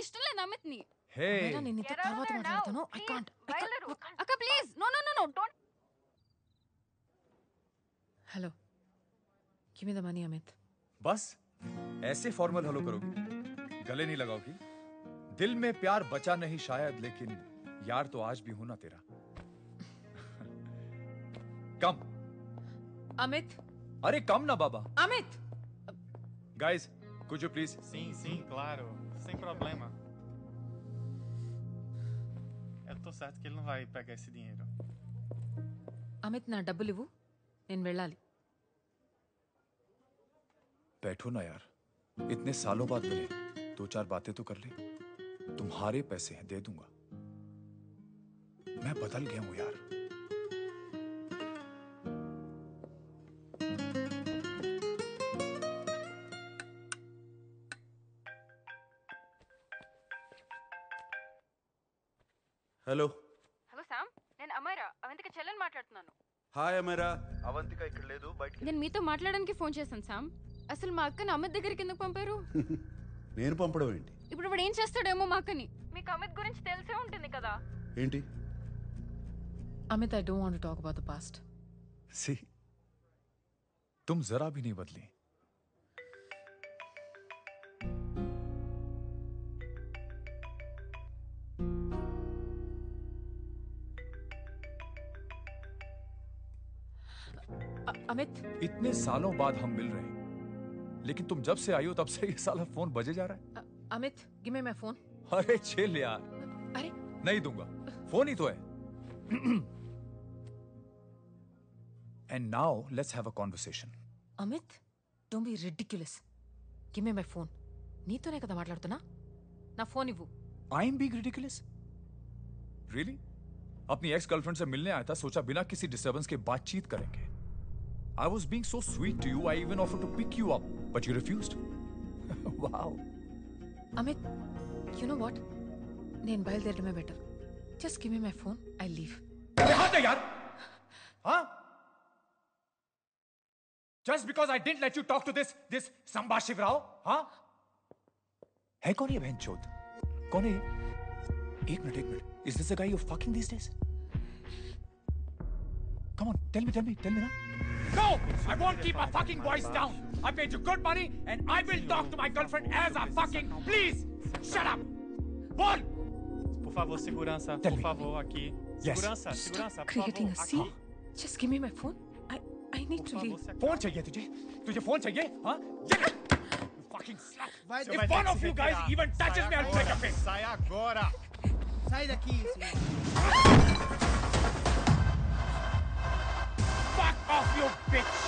ఇష్టం లేదు అమిత్ని. హే నేను నీతో తర్వాత మాట్లాడతాను. I can't. అక్క please no no no no don't. Hello. Give me the money, Amit. बस ऐसे फॉर्मल हेलो करोगी, गले नहीं लगाओगी? दिल में प्यार बचा नहीं शायद, लेकिन यार तो आज भी हूं ना तेरा. कम. Amit. अरे कम ना बाबा. Amit. Guys, could you please? Sim, claro. Sem problema. Eu tô certo que ele não vai pegar esse dinheiro. Amit, నా డబ్బులు ఇవ్వు. నేను వెళ్ళాలి. बैठो ना यार, इतने सालों बाद मिले, 2-4 बातें तो कर ले. तुम्हारे पैसे हैं, दे दूंगा. मैं बदल गया हूं यार. హలో హలో సామ్, నేను అమైరా అవంతిక చెల్లెని మాట్లాడుతున్నాను. హాయ్ అమరా. అవంతిక ఇక్కడ లేదు, బయటికి. నేను మీతో మాట్లాడడానికి ఫోన్ చేశాను సామ్. అసలు మా అక్కని అమిత్ దగ్గరికి ఎందుకు పంపారు? నేను పంపడం ఏంటి? ఇప్పుడు వాడు ఏం చేస్తాడేమో మా అక్కని. మీకు అమిత్ గురించి తెలిసే ఉంటుంది కదా. ఏంటి? Amit, I don't want to talk about the past. सी, तुम जरा भी नहीं बदली. Amit. इतने सालों बाद हम मिल रहे हैं, लेकिन तुम जब से आई हो तब से ये साला फोन बजे जा रहा है. Amit, give me my phone. अरे चिल यार. अरे नहीं दूंगा, फोन ही तो है. And now let's have a conversation. Amit, don't be ridiculous. Give me my phone. నీతోనే కదా మాట్లాడుతున్నా. నా ఫోన్ ఇవ్వు. I'm being ridiculous? Really? अपनी एक्स गर्लफ्रेंड से मिलने आया था, सोचा बिना किसी डिस्टर्बेंस के बातचीत करेंगे. I was being so sweet to you, I even offered to pick you up, but you refused. Wow. Amit, you know what? నేను బయలుదేరడమే better. Just give me my phone, I'll leave. हाँ यार, हाँ? Just because I didn't let you talk to this Samba Shivrao, हाँ? है कौन ये बहनचोद? कौन है ये? एक minute. Is this the guy you're fucking these days? Come on, tell me ना. No! I won't keep my fucking voice down. I paid you good money and I will talk to my girlfriend as a fucking... Please! Shut up! Bol! Por favor, segurança. Por favor, aqui. Yes. Segurança, por Creating favor. a scene. Just give me my phone. I need to leave. Phone चाहिए तुझे phone चाहिए, हाँ? You fucking slut! If one of you guys even touches me, I'll break your face. Sai agora! Sai daqui, senhor. Fuck off, you bitch!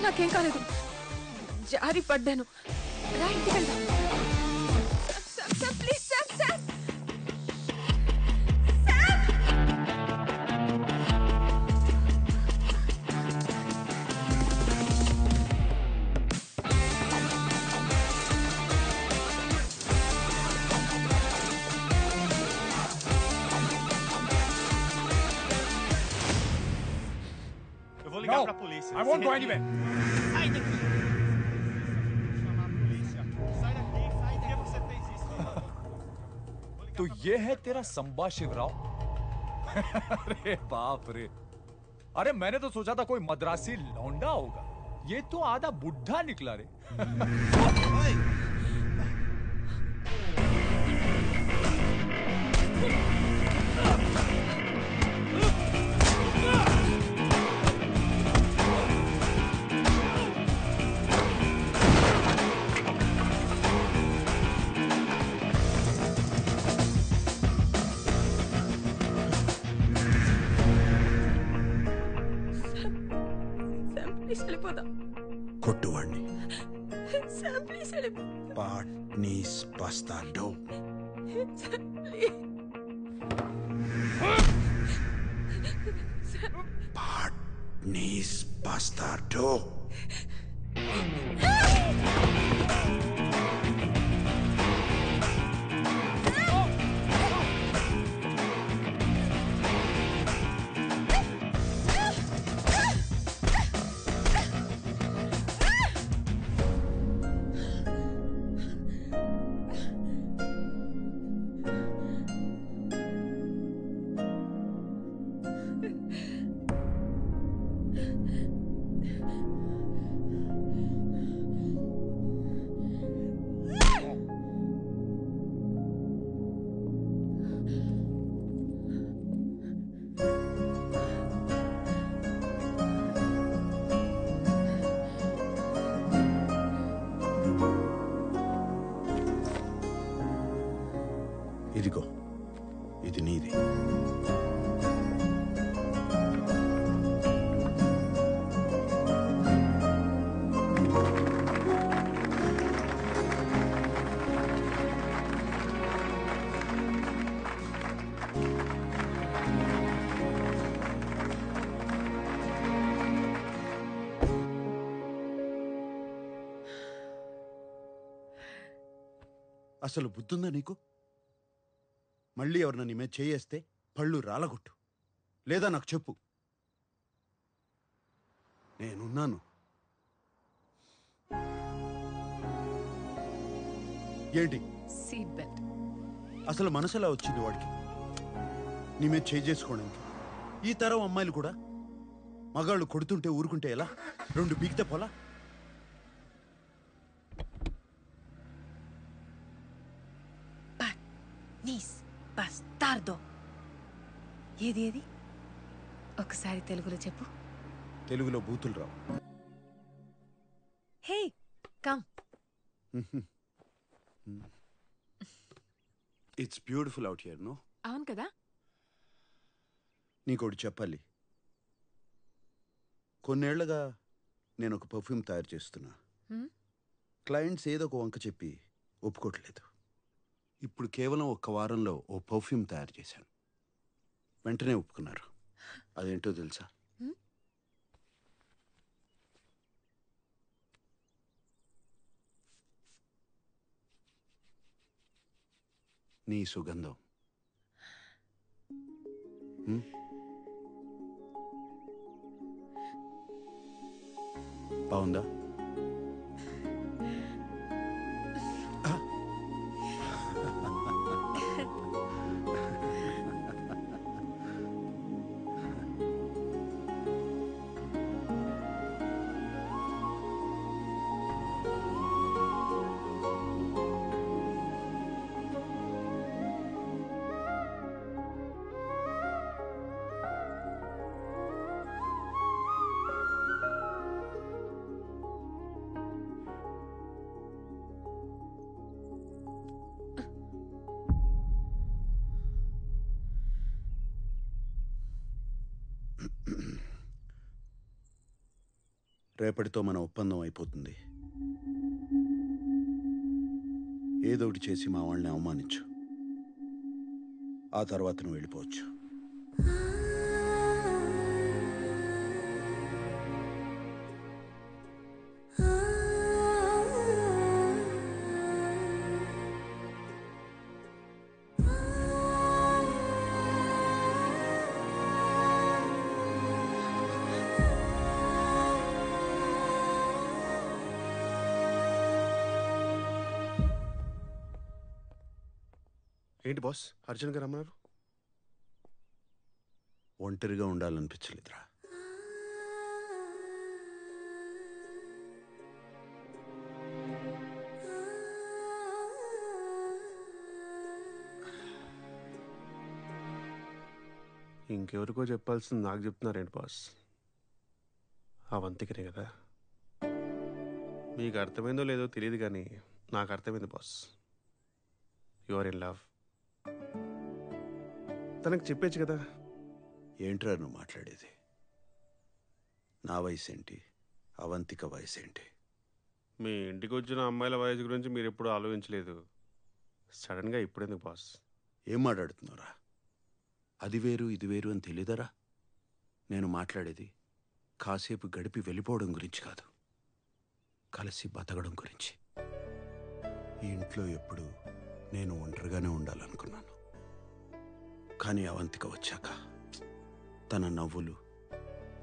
నాకేం కాలేదు. జారి పడ్డాను. రా ఇంటికి వెళ్దాం. Please Sam. Eu vou ligar pra polícia. I won't go anywhere. Sai daqui! Chamar a polícia. Sai daqui, sai. Por que você fez isso? तो ये है तेरा संबा शिवराव? अरे बाप रे. अरे मैंने तो सोचा था कोई मद्रासी लौंडा होगा. ये तो आधा बुढ़ा निकला रे. ప్లీజ్ వెళ్ళిపోదాం. కొట్టువాణ్ణి సామ్ ప్లీజ్ వెళ్ళిపో. పాట్నీస్ బస్తాడో. పాట్నీస్ బస్తాడో. ఇదిగో ఇది నీది. అసలు బుద్ధుందా నీకు? మళ్ళీ ఎవరన్నా నీ మీద చేయేస్తే పళ్ళు రాలగొట్టు, లేదా నాకు చెప్పు. నేనున్నాను. ఏంటి సీట్ బెల్ట్. అసలు మనసులా వచ్చింది వాడికి నీ మీద చేసుకోవడానికి? ఈ తరం అమ్మాయిలు కూడా మగాళ్ళు కొడుతుంటే ఊరుకుంటే ఎలా? 2 బీగితే పోలా? నీస్ బస్తార్దో. ఏది ఏది ఒకసారి తెలుగులో చెప్పు. తెలుగులో బూతులు రావు. Hey come. It's beautiful out here. No, అవును కదా. నీకోటి చెప్పాలి. కొన్నేళ్లుగా నేను ఒక పర్ఫ్యూమ్ తయారు చేస్తున్నా. క్లయింట్స్ ఏదో ఒక వంక చెప్పి ఒప్పుకోవట్లేదు. ఇప్పుడు కేవలం 1 వారంలో ఓ పర్ఫ్యూమ్ తయారు చేశాను. వెంటనే ఒప్పుకున్నారు. అదేంటో తెలుసా? నీ సుగంధం. బాగుందా? రేపటితో మన ఒప్పందం అయిపోతుంది. ఏదోటి చేసి మా వాళ్ళని అవమానించు. ఆ తర్వాత నువ్వు వెళ్ళిపోవచ్చు. ఏంటి బాస్ అర్జున్గా రమ్మన్నారు? ఒంటరిగా ఉండాలనిపించలేదురా. ఇంకెవరికో చెప్పాల్సింది నాకు చెప్తున్నారేంటి బాస్? అవంతికనే కదా. మీకు అర్థమైందో లేదో తెలియదు కానీ నాకు అర్థమైంది boss. You are in love. తనకు చెప్పేచ్చు కదా. ఏంట్రా నువ్వు మాట్లాడేది? నా వయసు ఏంటి, అవంతిక వయసు ఏంటి? మీ ఇంటికి వచ్చిన అమ్మాయిల వయసు గురించి మీరు ఎప్పుడు ఆలోచించలేదు. సడన్గా ఇప్పుడెందుకు బాస్? ఏం మాట్లాడుతున్నారా? అది వేరు ఇది వేరు అని తెలీదరా? నేను మాట్లాడేది కాసేపు గడిపి వెళ్ళిపోవడం గురించి కాదు, కలిసి బతకడం గురించి. ఈ ఇంట్లో ఎప్పుడు నేను ఒంటరిగానే ఉండాలనుకున్నాను. కానీ అవంతిక వచ్చాక తన నవ్వులు,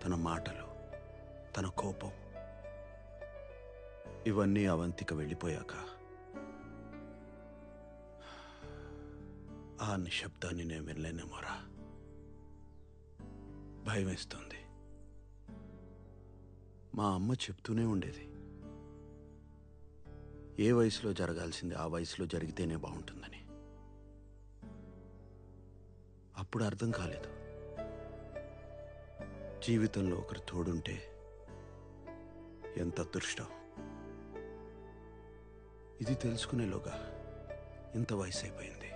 తన మాటలు, తన కోపం, ఇవన్నీ అవంతిక వెళ్ళిపోయాక ఆ నిశ్శబ్దాన్ని నేను వినలేనేమోరా. భయం వేస్తుంది. మా అమ్మ చెప్తూనే ఉండేది, ఏ వయసులో జరగాల్సింది ఆ వయసులో జరిగితేనే బాగుంటుందని. అప్పుడు అర్థం కాలేదు, జీవితంలో ఒకరు తోడుంటే ఎంత అదృష్టం. ఇది తెలుసుకునేలోగా ఇంత వయసు అయిపోయింది.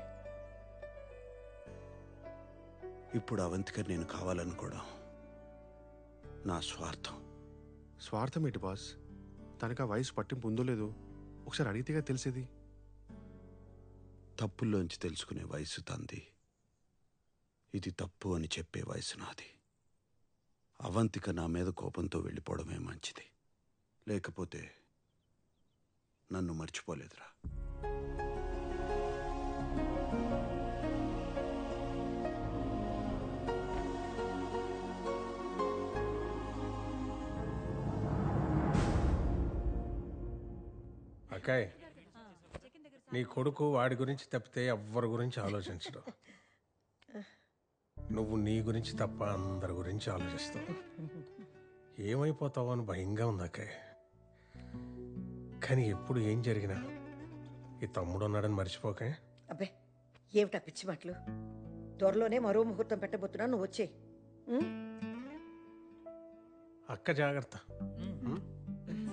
ఇప్పుడు అవంతిక నేను కావాలనుకోవడం నా స్వార్థం. స్వార్థం ఏంటి బాస్? తనకు ఆ వయసు పట్టింపు ఉందో లేదో ఒకసారి అడిగితేగా తెలిసేది. తప్పుల్లోంచి తెలుసుకునే వయసు తంది, ఇది తప్పు అని చెప్పే వయసు నాది. అవంతిక నా మీద కోపంతో వెళ్ళిపోవడమే మంచిది, లేకపోతే నన్ను మర్చిపోలేదురా. అక్కాయ్, నీ కొడుకు వాడి గురించి తప్పితే ఎవ్వరి గురించి ఆలోచించడు. నువ్వు నీ గురించి తప్ప అందరి గురించి ఆలోచిస్తావు. ఏమైపోతావు అని భయంగా ఉంది అక్కాయ్. కానీ ఎప్పుడు ఏం జరిగినా ఈ తమ్ముడు ఉన్నాడని మర్చిపోకే. అబ్బే ఏమిటా పిచ్చి మాటలు? త్వరలోనే మరో ముహూర్తం పెట్టబోతున్నా, నువ్వు వచ్చే. అక్క జాగ్రత్త.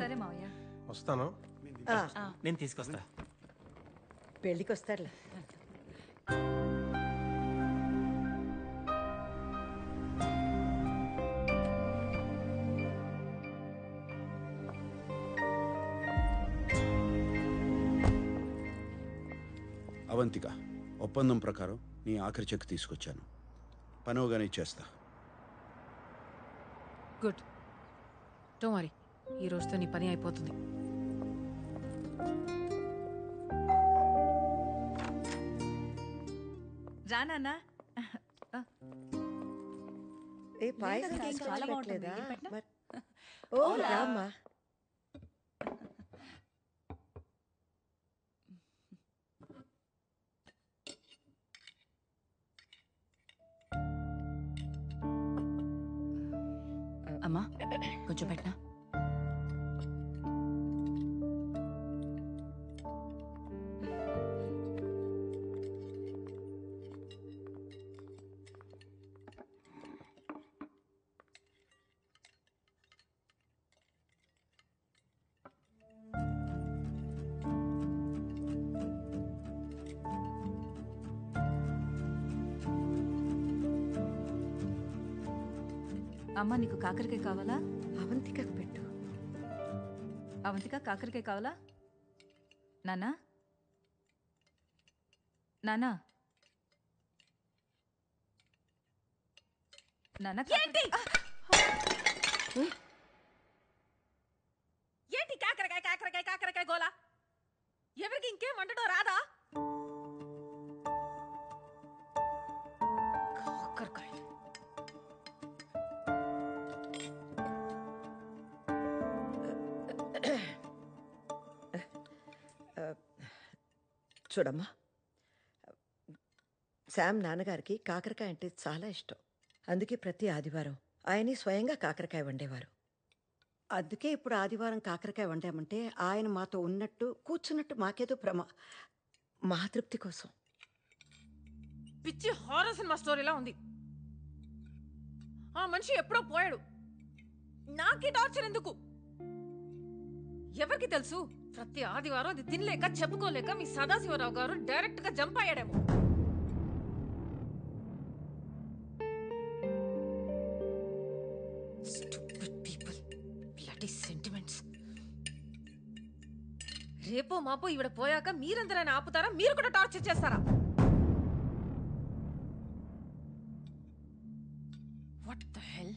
సరే మావయ్య. వస్తాను. నేను తీసుకొస్తా. పెళ్ళికి వస్తారులే. అవంతిక, ఒప్పందం ప్రకారం నీ ఆఖరి చెక్ తీసుకొచ్చాను. పనవగానే ఇచ్చేస్తా. గుడ్, డోంట్ వరీ, ఈ రోజుతో నీ పని అయిపోతుంది. రానా? ఏ పాయసం చాలా తీసుకొచ్చలేదా? బాగుంటుంది. ఓ రామ్మా. అమ్మా కొంచెం పెట్టినా. అమ్మా నీకు కాకరకాయ కావాలా? అవంతికకు పెట్టు. అవంతిక కాకరకాయ కావాలా? నానా నానా నానా ఏంటి ఏంటి కాకరకాయ కాకరకాయ కాకరకాయ గోలా? ఎవరికి ఇంకేం వండడం రాదా? కాకరకాయ చూడమ్మా, శామ్ నాన్నగారికి కాకరకాయ అంటే చాలా ఇష్టం. అందుకే ప్రతి ఆదివారం ఆయనే స్వయంగా కాకరకాయ వండేవారు. అందుకే ఇప్పుడు ఆదివారం కాకరకాయ వండామంటే ఆయన మాతో ఉన్నట్టు కూర్చున్నట్టు మాకేదో మా తృప్తి కోసం. పిచ్చి హారర్ సినిమా స్టోరీలా ఉంది. ఆ మనిషి ఎప్పుడో పోయాడు. నాకే టార్చర్ ఎందుకు? ఎవరికి తెలుసు, ప్రతి ఆదివారం అది తినలేక చెప్పుకోలేక మీ సదాశివరావు గారు డైరెక్ట్ గా జంప్ అయ్యాడేమో. Stupid people. Bloody bloody sentiments. రేపో మాపో ఈవిడ పోయాక మీరందరైనా ఆపుతారా? మీరు కూడా టార్చర్ చేస్తారా? What the hell?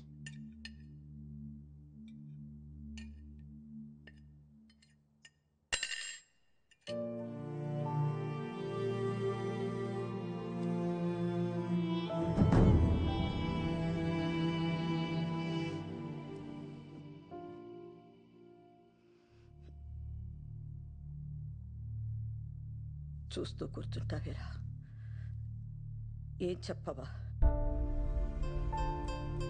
చూస్తూ కూర్చుంటావేరా? ఏం చెప్పవా?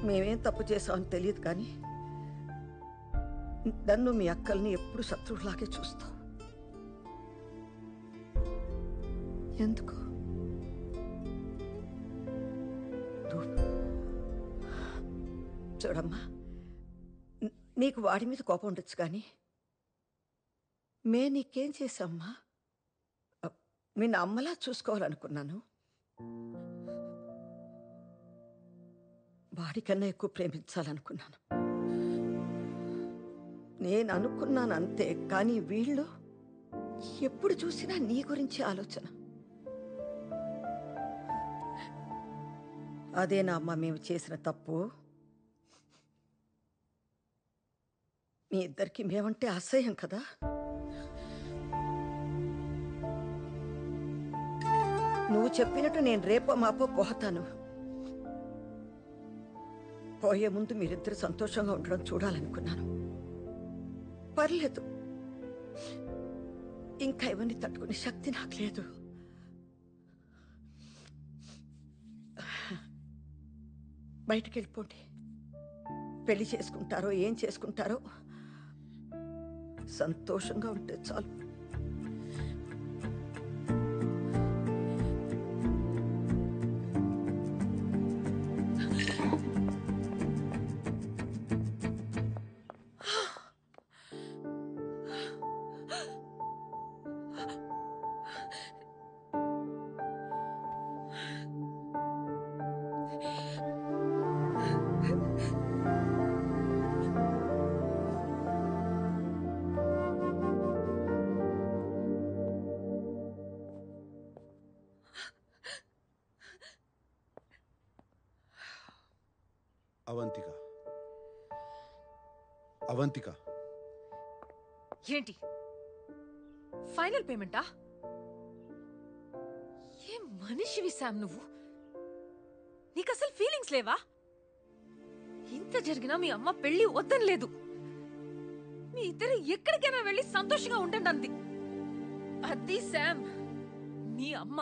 మేమేం తప్పు చేసామని తెలియదు కానీ నన్ను మీ అక్కల్ని ఎప్పుడు శత్రువులాగే చూస్తావు. ఎందుకు? చూడమ్మా, నీకు వాడి మీద కోపం ఉండొచ్చు కానీ నీకేం చేశామ్మా? మీ అమ్మలా చూసుకోవాలనుకున్నాను. వాడికన్నా ఎక్కువ ప్రేమించాలనుకున్నాను. నేను అనుకున్నాను అంతే, కానీ వీళ్ళు ఎప్పుడు చూసినా నీ గురించి ఆలోచన. అదేనా అమ్మ మేము చేసిన తప్పు? మీ ఇద్దరికి మేమంటే అసహ్యం కదా? నువ్వు చెప్పినట్టు నేను రేపో మాపో పోతాను. పోయే ముందు మీరిద్దరు సంతోషంగా ఉండడం చూడాలనుకున్నాను. పర్లేదు, ఇంకా ఇవన్నీ తట్టుకునే శక్తి నాకు లేదు. బయటికి వెళ్ళిపోండి. పెళ్లి చేసుకుంటారో ఏం చేసుకుంటారో సంతోషంగా ఉంటే చాలు. అవంతిక, అవంతిక, ఏంటి ఫైనల్ పేమెంటా? ఏం మనిషివి శామ్ నువ్వు? నీకు అసలు ఫీలింగ్స్ లేవా? ఇంత జరిగినా మీ అమ్మ పెళ్లి వద్దని లేదు. మీ ఇద్దరు ఎక్కడికైనా వెళ్ళి సంతోషంగా ఉండండి అంది. అది శామ్, మీ అమ్మ.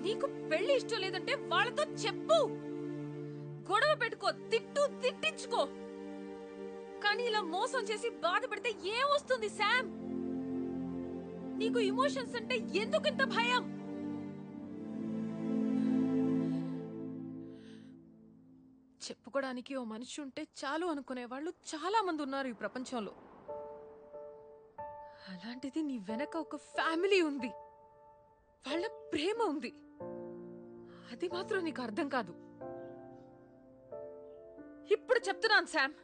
నీకు పెళ్లి ఇష్టం లేదంటే వాళ్ళతో చెప్పు, గొడవ పెట్టుకో, తిట్టించుకో. కానీ ఇలా మోసం చేసి బాధ పెడితే ఏం వస్తుంది శామ్? నీకు ఇమోషన్స్ అంటే ఎందుకు ఇంత భయం? చెప్పుకోవడానికి ఓ మనిషి ఉంటే చాలు అనుకునే వాళ్ళు చాలా మంది ఉన్నారు ఈ ప్రపంచంలో. అలాంటిది నీ వెనక ఒక ఫ్యామిలీ ఉంది, వాళ్ళ ప్రేమ ఉంది. అది మాత్రం నీకు అర్థం కాదు. ఇప్పుడు చెప్తున్నాను Sam,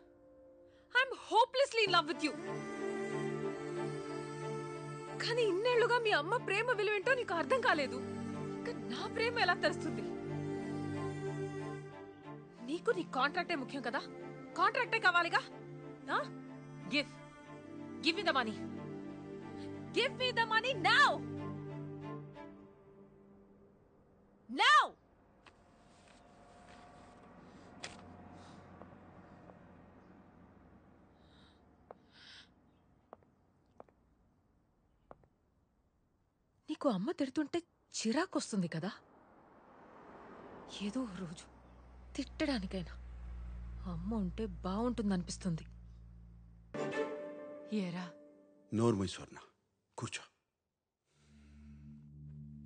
I'm hopelessly in love with you. కానీ ఇన్నేళ్లుగా మీ అమ్మ ప్రేమ విలువేంటో నీకు అర్థం కాలేదు. ఇంకా నా ప్రేమ ఎలా తెలుస్తుంది? నీకు నీ కాంట్రాక్టే ముఖ్యం కదా? కాంట్రాక్టే కావాలిగా. Give me the money. Give me the money now. Now. నీకు అమ్మ తిడుతుంటే చిరాకొస్తుంది కదా? ఏదో రోజు తిట్టడానికైనా అమ్మ ఉంటే బాగుంటుందనిపిస్తుంది. ఏరా? నోర్మై స్వర్ణ, కూర్చో.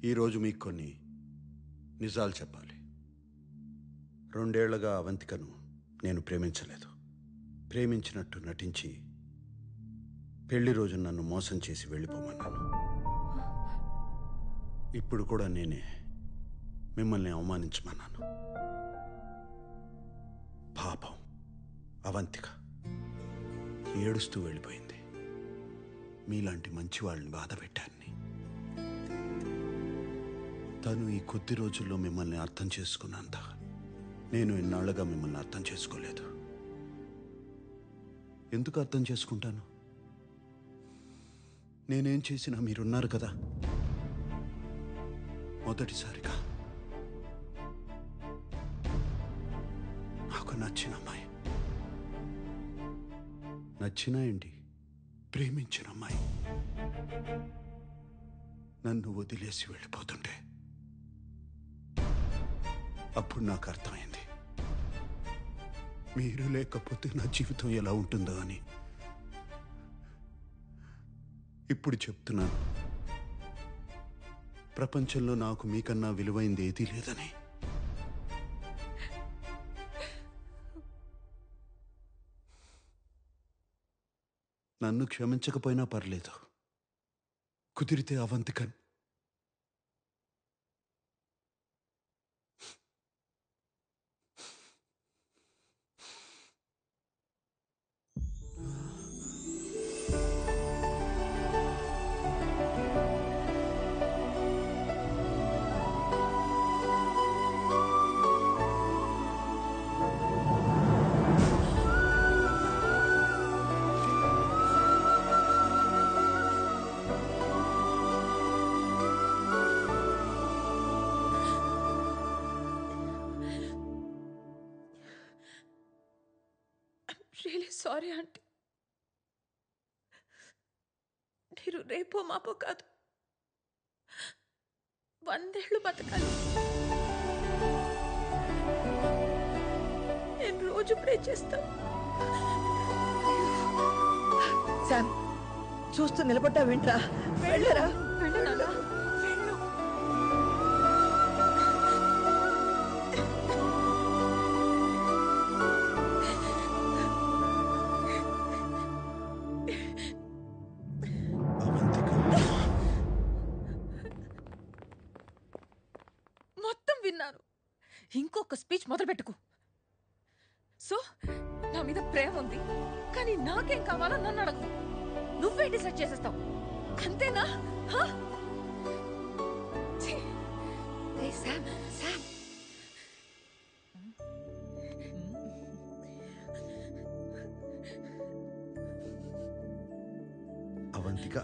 ఈరోజు మీకు కొన్ని నిజాలు చెప్పాలి. 2 ఏళ్లుగా అవంతికను నేను ప్రేమించలేదు. ప్రేమించినట్టు నటించి పెళ్లి రోజు నన్ను మోసం చేసి వెళ్ళిపోమన్నాను. ఇప్పుడు కూడా నేనే మిమ్మల్ని అవమానించమన్నాను. పాపం అవంతిక, ఏడుస్తూ వెళ్ళిపోయింది. మీలాంటి మంచి వాళ్ళని బాధ పెట్టాన్ని. తను ఈ కొద్ది రోజుల్లో మిమ్మల్ని అర్థం చేసుకున్నంత నేను ఇన్నాళ్ళుగా మిమ్మల్ని అర్థం చేసుకోలేదు. ఎందుకు అర్థం చేసుకుంటాను? నేనేం చేసినా మీరున్నారు కదా. మొదటిసారిగా నాకు నచ్చిన అమ్మాయి, నచ్చిన ఏంటి, ప్రేమించిన అమ్మాయి నన్ను వదిలేసి వెళ్ళిపోతుంటే అప్పుడు నాకు అర్థమైంది మీరు లేకపోతే నా జీవితం ఎలా ఉంటుందో అని. ఇప్పుడు చెప్తున్నాను, ప్రపంచంలో నాకు మీకన్నా విలువైంది ఏదీ లేదని. నన్ను క్షమించకపోయినా పర్లేదు, కుదిరితే అవంతికన్ రియలీ సారీ ఆంటీ. మీరు రేపో మాపో కాదు, 100 ఏళ్ళు బతకాలి. నేను రోజు ప్రే చేస్తాను. శామ్, చూస్తూ నిలబడ్డా వింట్రా, వెళ్ళరా. వెళ్ళు నాన్న, వెళ్ళు. మొత్తం విన్నాను. ఇంకొక స్పీచ్ మొదలు పెట్టుకో. సో నా మీద ప్రేమ ఉంది, కానీ నాకేం కావాలో నన్ను అడగవు. నువ్వే డిసైడ్ చేసేస్తావు, అంతేనా? Avantika,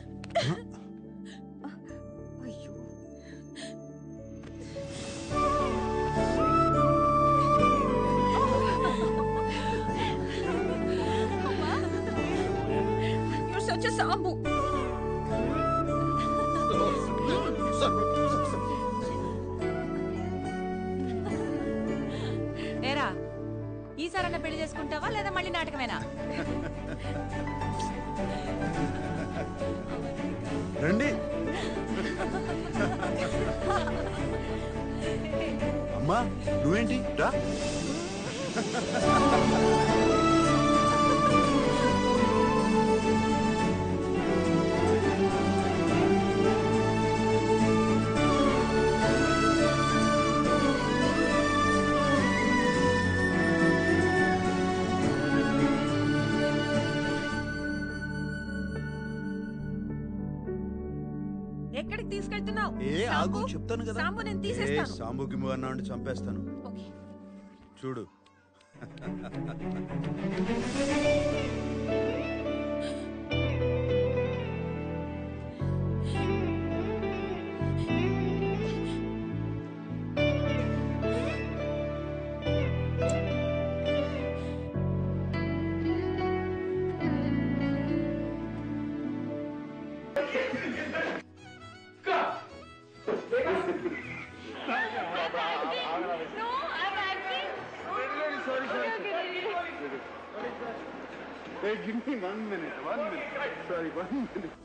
You're such a Sambu. ఏరా, ఈసారన్నా పెళ్లి చేసుకుంటావా లేదా మళ్ళీ నాటకమేనా? రండి. అమ్మా, నువ్వేంటి రా. ఎక్కడికి తీసుకెళ్తున్నావు? ఏ ఆగు, చెప్తాను కదా. సాంబు నేను తీసేస్తాను. సాంబు గిమ్ము అన్నాడు, చంపేస్తాను. ఓకే. చూడు. Hey, give me 1 minute. Sorry, 1 minute.